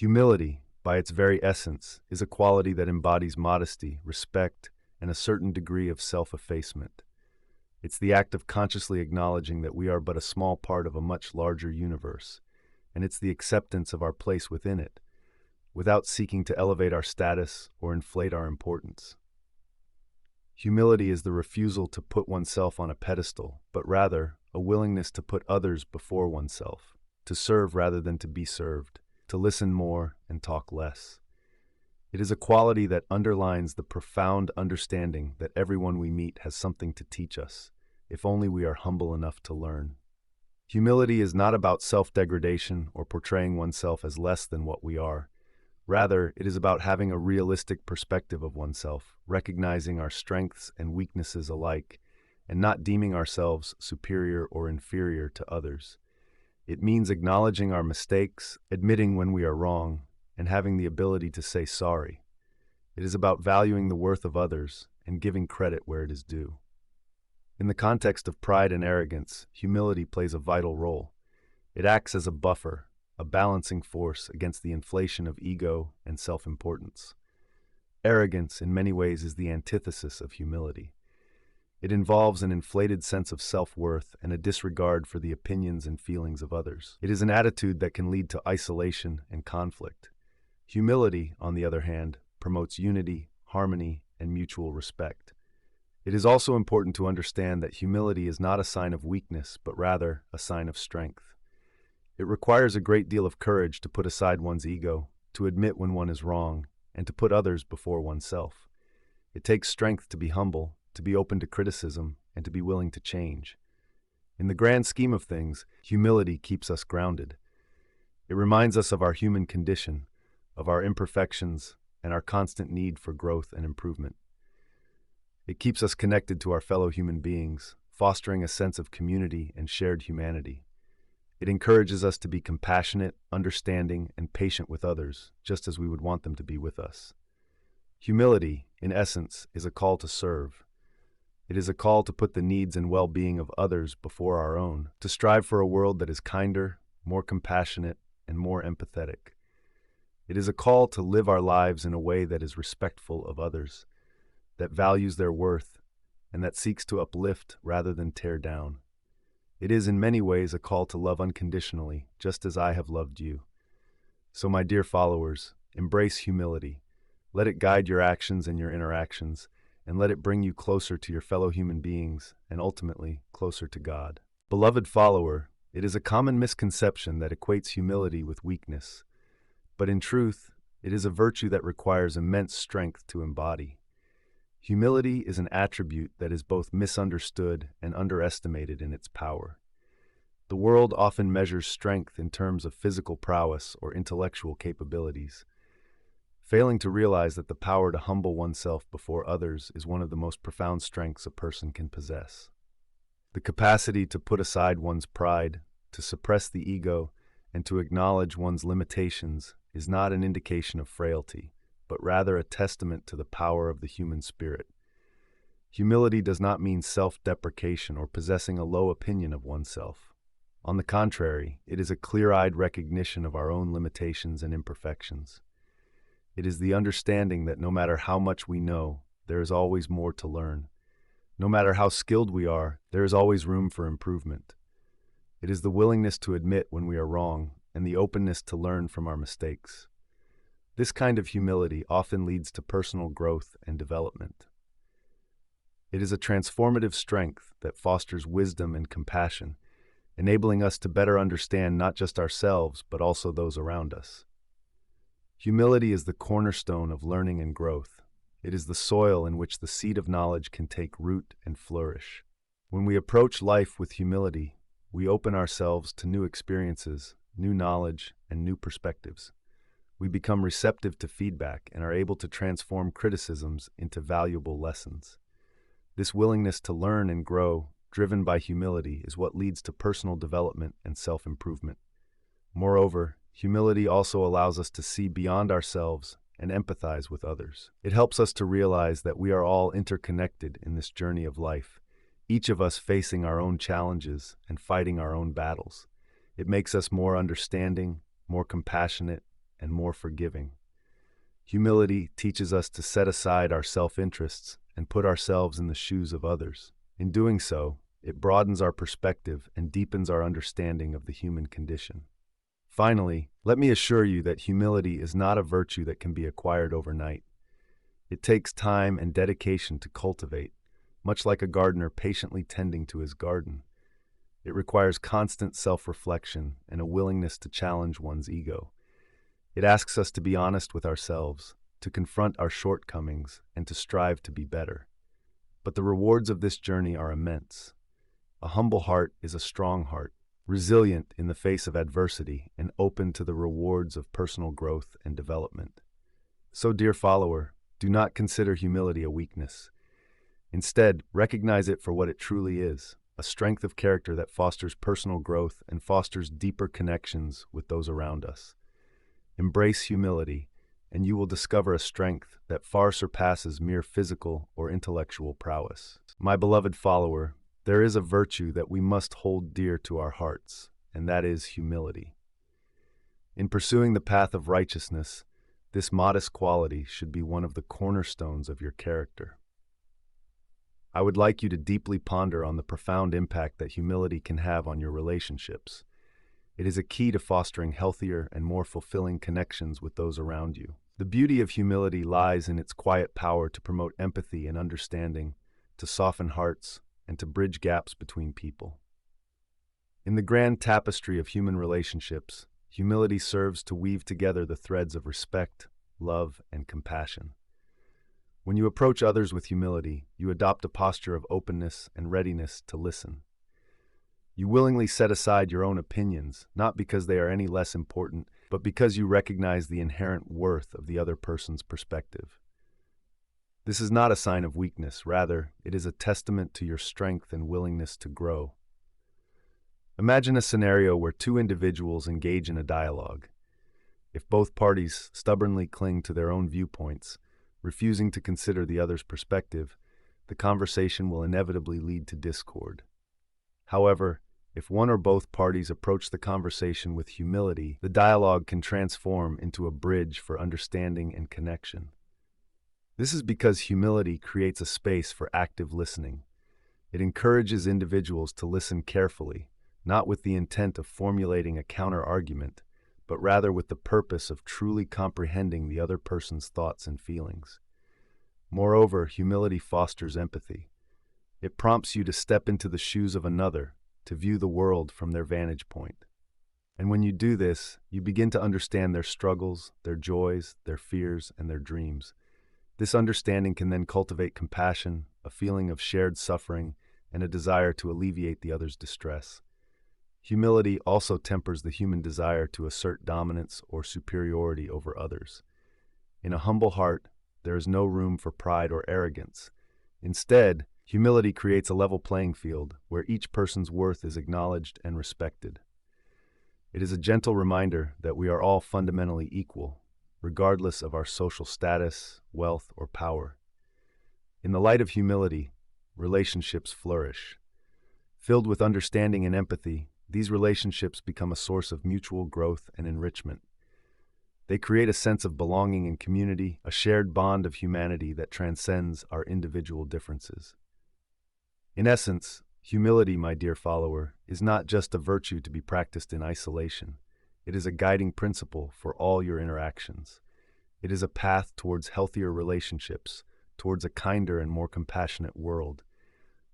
Humility, by its very essence, is a quality that embodies modesty, respect, and a certain degree of self-effacement. It's the act of consciously acknowledging that we are but a small part of a much larger universe, and it's the acceptance of our place within it, without seeking to elevate our status or inflate our importance. Humility is the refusal to put oneself on a pedestal, but rather a willingness to put others before oneself, to serve rather than to be served, to listen more and talk less. It is a quality that underlines the profound understanding that everyone we meet has something to teach us, if only we are humble enough to learn. Humility is not about self-degradation or portraying oneself as less than what we are. Rather, it is about having a realistic perspective of oneself, recognizing our strengths and weaknesses alike, and not deeming ourselves superior or inferior to others. It means acknowledging our mistakes, admitting when we are wrong, and having the ability to say sorry. It is about valuing the worth of others and giving credit where it is due. In the context of pride and arrogance, humility plays a vital role. It acts as a buffer, a balancing force against the inflation of ego and self-importance. Arrogance, in many ways, is the antithesis of humility. It involves an inflated sense of self-worth and a disregard for the opinions and feelings of others. It is an attitude that can lead to isolation and conflict. Humility, on the other hand, promotes unity, harmony, and mutual respect. It is also important to understand that humility is not a sign of weakness, but rather a sign of strength. It requires a great deal of courage to put aside one's ego, to admit when one is wrong, and to put others before oneself. It takes strength to be humble, to be open to criticism, and to be willing to change. In the grand scheme of things, humility keeps us grounded. It reminds us of our human condition, of our imperfections, and our constant need for growth and improvement. It keeps us connected to our fellow human beings, fostering a sense of community and shared humanity. It encourages us to be compassionate, understanding, and patient with others, just as we would want them to be with us. Humility, in essence, is a call to serve. It is a call to put the needs and well-being of others before our own, to strive for a world that is kinder, more compassionate, and more empathetic. It is a call to live our lives in a way that is respectful of others, that values their worth, and that seeks to uplift rather than tear down. It is in many ways a call to love unconditionally, just as I have loved you. So, my dear followers, embrace humility. Let it guide your actions and your interactions, and let it bring you closer to your fellow human beings and ultimately closer to God. Beloved follower, it is a common misconception that equates humility with weakness. But in truth, it is a virtue that requires immense strength to embody. Humility is an attribute that is both misunderstood and underestimated in its power. The world often measures strength in terms of physical prowess or intellectual capabilities, failing to realize that the power to humble oneself before others is one of the most profound strengths a person can possess. The capacity to put aside one's pride, to suppress the ego, and to acknowledge one's limitations is not an indication of frailty, but rather a testament to the power of the human spirit. Humility does not mean self-deprecation or possessing a low opinion of oneself. On the contrary, it is a clear-eyed recognition of our own limitations and imperfections. It is the understanding that no matter how much we know, there is always more to learn. No matter how skilled we are, there is always room for improvement. It is the willingness to admit when we are wrong and the openness to learn from our mistakes. This kind of humility often leads to personal growth and development. It is a transformative strength that fosters wisdom and compassion, enabling us to better understand not just ourselves, but also those around us. Humility is the cornerstone of learning and growth. It is the soil in which the seed of knowledge can take root and flourish. When we approach life with humility, we open ourselves to new experiences, new knowledge, and new perspectives. We become receptive to feedback and are able to transform criticisms into valuable lessons. This willingness to learn and grow, driven by humility, is what leads to personal development and self-improvement. Moreover, humility also allows us to see beyond ourselves and empathize with others. It helps us to realize that we are all interconnected in this journey of life, each of us facing our own challenges and fighting our own battles. It makes us more understanding, more compassionate, and more forgiving. Humility teaches us to set aside our self-interests and put ourselves in the shoes of others. In doing so, it broadens our perspective and deepens our understanding of the human condition. Finally, let me assure you that humility is not a virtue that can be acquired overnight. It takes time and dedication to cultivate, much like a gardener patiently tending to his garden. It requires constant self-reflection and a willingness to challenge one's ego. It asks us to be honest with ourselves, to confront our shortcomings, and to strive to be better. But the rewards of this journey are immense. A humble heart is a strong heart, resilient in the face of adversity and open to the rewards of personal growth and development. So, dear follower, do not consider humility a weakness. Instead, recognize it for what it truly is, a strength of character that fosters personal growth and fosters deeper connections with those around us. Embrace humility, and you will discover a strength that far surpasses mere physical or intellectual prowess. My beloved follower, there is a virtue that we must hold dear to our hearts, and that is humility. In pursuing the path of righteousness, this modest quality should be one of the cornerstones of your character. I would like you to deeply ponder on the profound impact that humility can have on your relationships. It is a key to fostering healthier and more fulfilling connections with those around you. The beauty of humility lies in its quiet power to promote empathy and understanding, to soften hearts, and to bridge gaps between people. In the grand tapestry of human relationships, humility serves to weave together the threads of respect, love, and compassion. When you approach others with humility, you adopt a posture of openness and readiness to listen. You willingly set aside your own opinions, not because they are any less important, but because you recognize the inherent worth of the other person's perspective. This is not a sign of weakness, rather, it is a testament to your strength and willingness to grow. Imagine a scenario where two individuals engage in a dialogue. If both parties stubbornly cling to their own viewpoints, refusing to consider the other's perspective, the conversation will inevitably lead to discord. However, if one or both parties approach the conversation with humility, the dialogue can transform into a bridge for understanding and connection. This is because humility creates a space for active listening. It encourages individuals to listen carefully, not with the intent of formulating a counter-argument, but rather with the purpose of truly comprehending the other person's thoughts and feelings. Moreover, humility fosters empathy. It prompts you to step into the shoes of another, to view the world from their vantage point. And when you do this, you begin to understand their struggles, their joys, their fears, and their dreams. This understanding can then cultivate compassion, a feeling of shared suffering, and a desire to alleviate the other's distress. Humility also tempers the human desire to assert dominance or superiority over others. In a humble heart, there is no room for pride or arrogance. Instead, humility creates a level playing field where each person's worth is acknowledged and respected. It is a gentle reminder that we are all fundamentally equal, regardless of our social status, wealth, or power. In the light of humility, relationships flourish. Filled with understanding and empathy, these relationships become a source of mutual growth and enrichment. They create a sense of belonging and community, a shared bond of humanity that transcends our individual differences. In essence, humility, my dear follower, is not just a virtue to be practiced in isolation. It is a guiding principle for all your interactions. It is a path towards healthier relationships, towards a kinder and more compassionate world.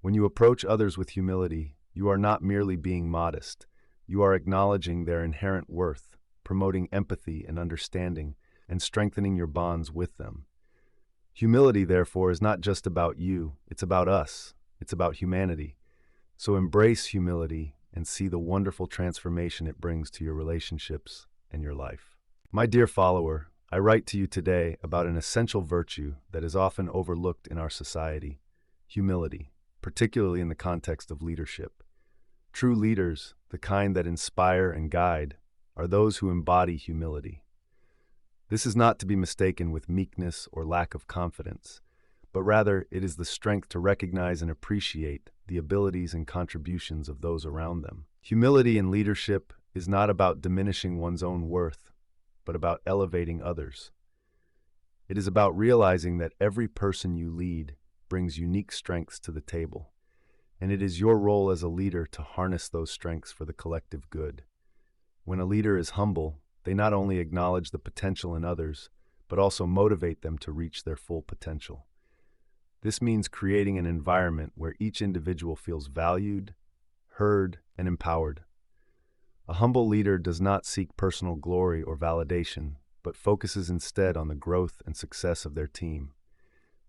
When you approach others with humility, you are not merely being modest. You are acknowledging their inherent worth, promoting empathy and understanding, and strengthening your bonds with them. Humility, therefore, is not just about you, it's about us, it's about humanity. So embrace humility and see the wonderful transformation it brings to your relationships and your life. My dear follower, I write to you today about an essential virtue that is often overlooked in our society: humility, particularly in the context of leadership. True leaders, the kind that inspire and guide, are those who embody humility. This is not to be mistaken with meekness or lack of confidence, but rather it is the strength to recognize and appreciate the abilities and contributions of those around them. Humility in leadership is not about diminishing one's own worth, but about elevating others. It is about realizing that every person you lead brings unique strengths to the table, and it is your role as a leader to harness those strengths for the collective good. When a leader is humble, they not only acknowledge the potential in others, but also motivate them to reach their full potential. This means creating an environment where each individual feels valued, heard, and empowered. A humble leader does not seek personal glory or validation, but focuses instead on the growth and success of their team.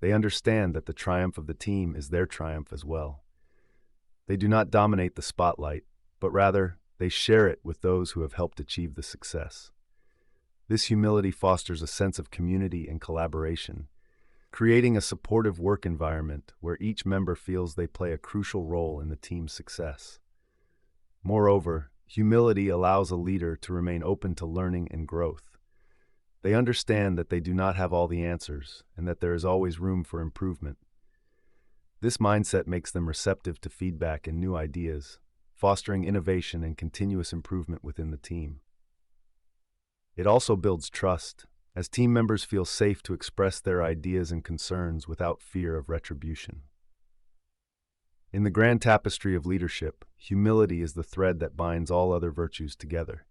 They understand that the triumph of the team is their triumph as well. They do not dominate the spotlight, but rather, they share it with those who have helped achieve the success. This humility fosters a sense of community and collaboration, creating a supportive work environment where each member feels they play a crucial role in the team's success. Moreover, humility allows a leader to remain open to learning and growth. They understand that they do not have all the answers and that there is always room for improvement. This mindset makes them receptive to feedback and new ideas, fostering innovation and continuous improvement within the team. It also builds trust, as team members feel safe to express their ideas and concerns without fear of retribution. In the grand tapestry of leadership, humility is the thread that binds all other virtues together.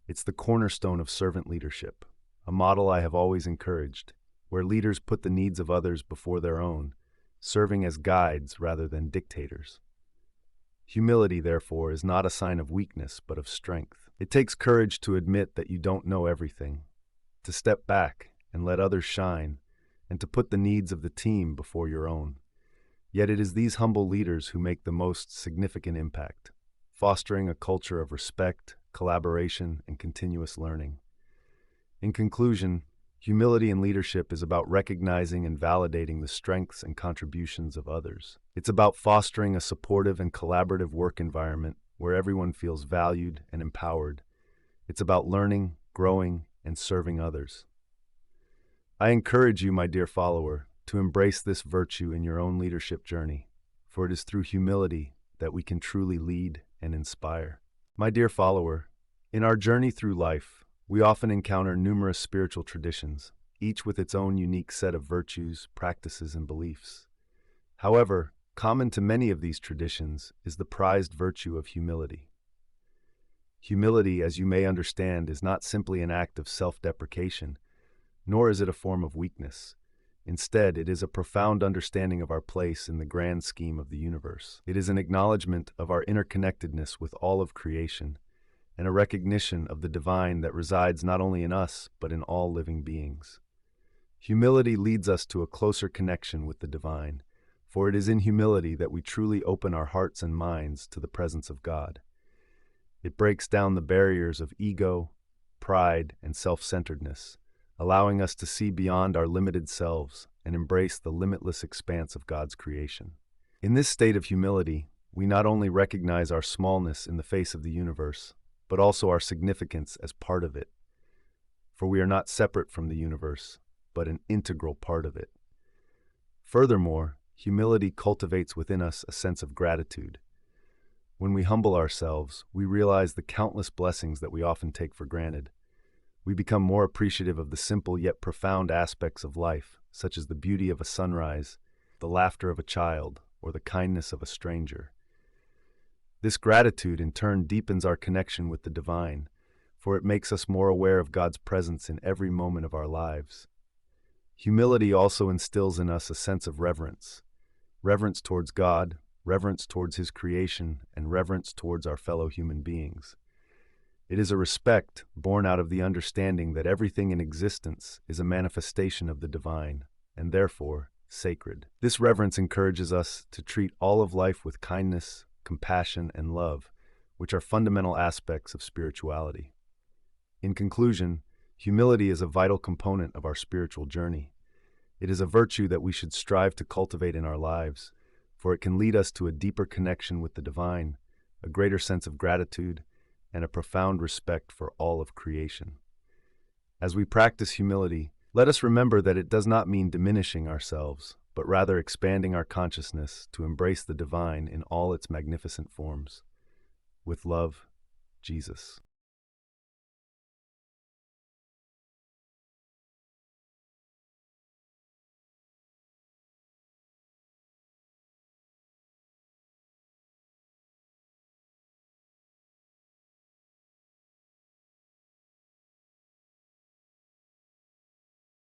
It's the cornerstone of servant leadership, a model I have always encouraged, where leaders put the needs of others before their own, serving as guides rather than dictators. Humility, therefore, is not a sign of weakness, but of strength. It takes courage to admit that you don't know everything, to step back and let others shine, and to put the needs of the team before your own. Yet it is these humble leaders who make the most significant impact, fostering a culture of respect, collaboration, and continuous learning. In conclusion, humility in leadership is about recognizing and validating the strengths and contributions of others. It's about fostering a supportive and collaborative work environment where everyone feels valued and empowered. It's about learning, growing, and serving others. I encourage you, my dear follower, to embrace this virtue in your own leadership journey, for it is through humility that we can truly lead and inspire. My dear follower, in our journey through life, we often encounter numerous spiritual traditions, each with its own unique set of virtues, practices, and beliefs. However, common to many of these traditions is the prized virtue of humility. Humility, as you may understand, is not simply an act of self-deprecation, nor is it a form of weakness. Instead, it is a profound understanding of our place in the grand scheme of the universe. It is an acknowledgement of our interconnectedness with all of creation, and a recognition of the divine that resides not only in us, but in all living beings. Humility leads us to a closer connection with the divine, for it is in humility that we truly open our hearts and minds to the presence of God. It breaks down the barriers of ego, pride, and self-centeredness, allowing us to see beyond our limited selves and embrace the limitless expanse of God's creation. In this state of humility, we not only recognize our smallness in the face of the universe, but also our significance as part of it. For we are not separate from the universe, but an integral part of it. Furthermore, humility cultivates within us a sense of gratitude. When we humble ourselves, we realize the countless blessings that we often take for granted. We become more appreciative of the simple yet profound aspects of life, such as the beauty of a sunrise, the laughter of a child, or the kindness of a stranger. This gratitude, in turn, deepens our connection with the divine, for it makes us more aware of God's presence in every moment of our lives. Humility also instills in us a sense of reverence towards God, reverence towards His creation, and reverence towards our fellow human beings. It is a respect born out of the understanding that everything in existence is a manifestation of the divine, and therefore sacred. This reverence encourages us to treat all of life with kindness, compassion, and love, which are fundamental aspects of spirituality. In conclusion, humility is a vital component of our spiritual journey. It is a virtue that we should strive to cultivate in our lives, for it can lead us to a deeper connection with the divine, a greater sense of gratitude, and a profound respect for all of creation. As we practice humility, let us remember that it does not mean diminishing ourselves, but rather expanding our consciousness to embrace the divine in all its magnificent forms. With love, Jesus.